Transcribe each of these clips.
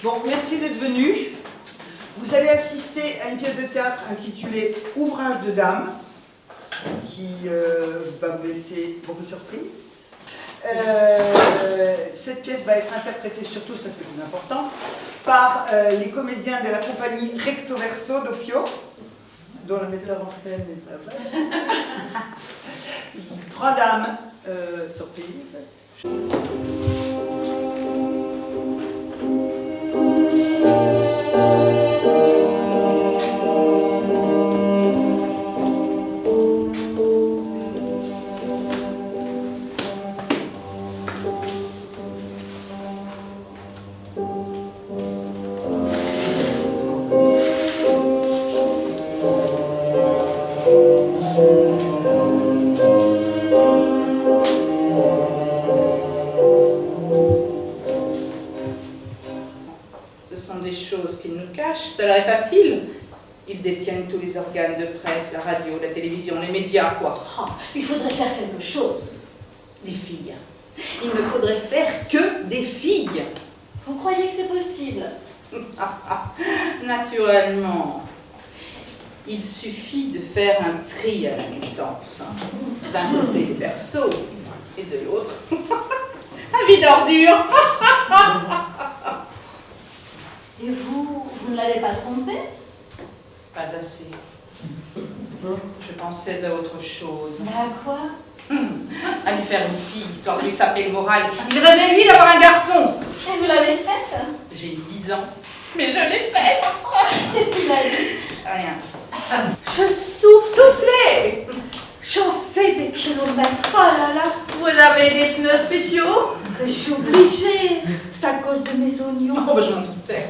Bon, merci d'être venus. Vous allez assister à une pièce de théâtre intitulée Ouvrage de dame, qui va vous laisser beaucoup de surprises. Cette pièce va être interprétée, surtout, ça c'est plus important, par les comédiens de la compagnie Recto Verso d'Opio, dont le metteur en scène est pas vrai. 3 dames, surprise. Ça leur est facile. Ils détiennent tous les organes de presse, la radio, la télévision, les médias, quoi. Oh, il faudrait faire quelque chose. Des filles. Il ne faudrait faire que des filles. Vous croyez que c'est possible? Naturellement. Il suffit de faire un tri à la naissance. D'un côté des berceaux et de l'autre un vide ordure. Et vous ne l'avez pas trompé? Pas assez. Je pensais à autre chose. À quoi? À lui faire une fille, histoire de lui saper le moral. Il rêvait, lui, d'avoir un garçon. Et vous l'avez faite? J'ai eu 10 ans, mais je l'ai faite. Qu'est-ce qu'il a dit? Rien. Je soufflez. J'en fais des kilomètres, oh là là. Vous avez des pneus spéciaux? Je suis obligée, c'est à cause de mes oignons. Oh, bah, je m'en doutais.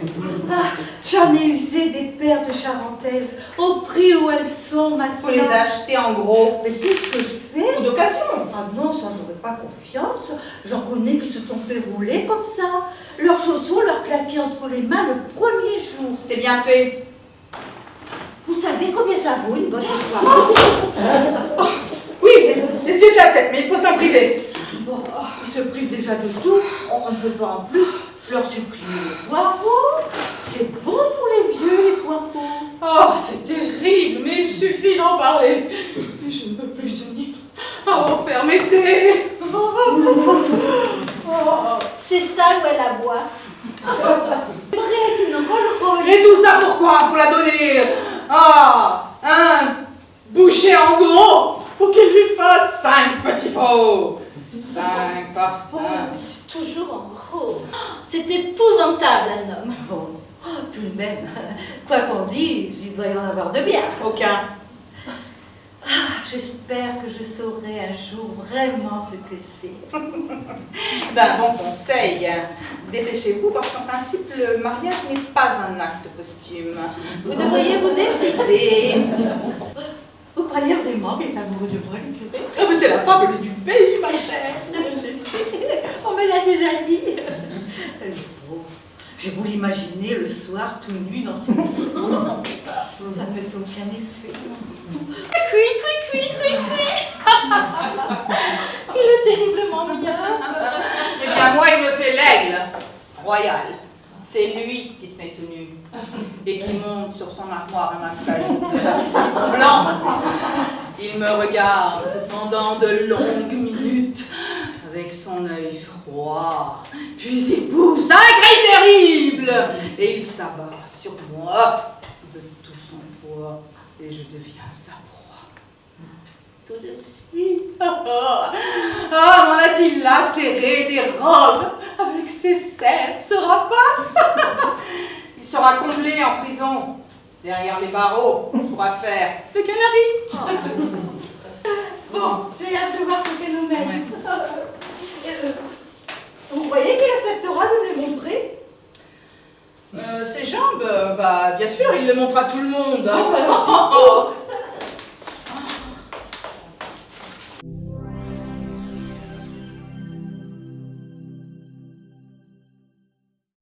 Ah, j'en ai usé des paires de charentaises, au prix où elles sont maintenant. Faut les acheter en gros. Mais c'est ce que je fais. Ou d'occasion. Ah non, ça j'aurais pas confiance. J'en connais qui se sont fait rouler comme ça. Leurs chaussons leur claquaient entre les mains le premier jour. C'est bien fait. Vous savez combien ça vaut une bonne histoire? Oui, les yeux de la tête, mais il faut s'en priver. Bon, ils se privent déjà de tout. On ne peut pas en plus leur supprimer les poireaux. C'est bon pour les vieux, les poireaux. Oh, c'est terrible, mais il suffit d'en parler. Je ne peux plus tenir. Oh, permettez. C'est ça où elle aboie. J'aimerais une Rolls-Royce. Et tout ça pourquoi? Pour la donner un boucher en gros pour qu'il lui fasse 5 petits faux. 5 par 5. Toujours en gros. C'est épouvantable, un homme. Bon, tout de même, quoi qu'on dise, il doit y en avoir de bien. Aucun. J'espère que je saurai un jour vraiment ce que c'est. Ben, bon conseil, dépêchez-vous parce qu'en principe, le mariage n'est pas un acte posthume. Vous devriez vous décider. Vous croyez vraiment qu'il est amoureux de moi, le curé? Ah, mais c'est la fable du pays, ma chère. Je sais, on me l'a déjà dit. J'ai voulu l'imaginer le soir tout nu dans son lit. Ça ne me fait aucun effet. Cui. Il est terriblement mignon. Eh bien, moi, il me fait l'aigle royal. C'est lui qui se met tout nu et qui monte sur son armoire un acajou blanc. Il me regarde pendant de longues minutes avec son œil froid, puis il pousse un cri terrible et il s'abat sur moi de tout son poids et je deviens sa proie. Tout de suite, m'en a-t-il lacéré des robes avec ses cernes se rapace. Il sera comblé en prison derrière les barreaux pour affaire le canari. Bon, j'ai hâte de voir ce phénomène. Vous croyez qu'il acceptera de me les montrer? Ses jambes, bah bien sûr, il les montre à tout le monde. Oh,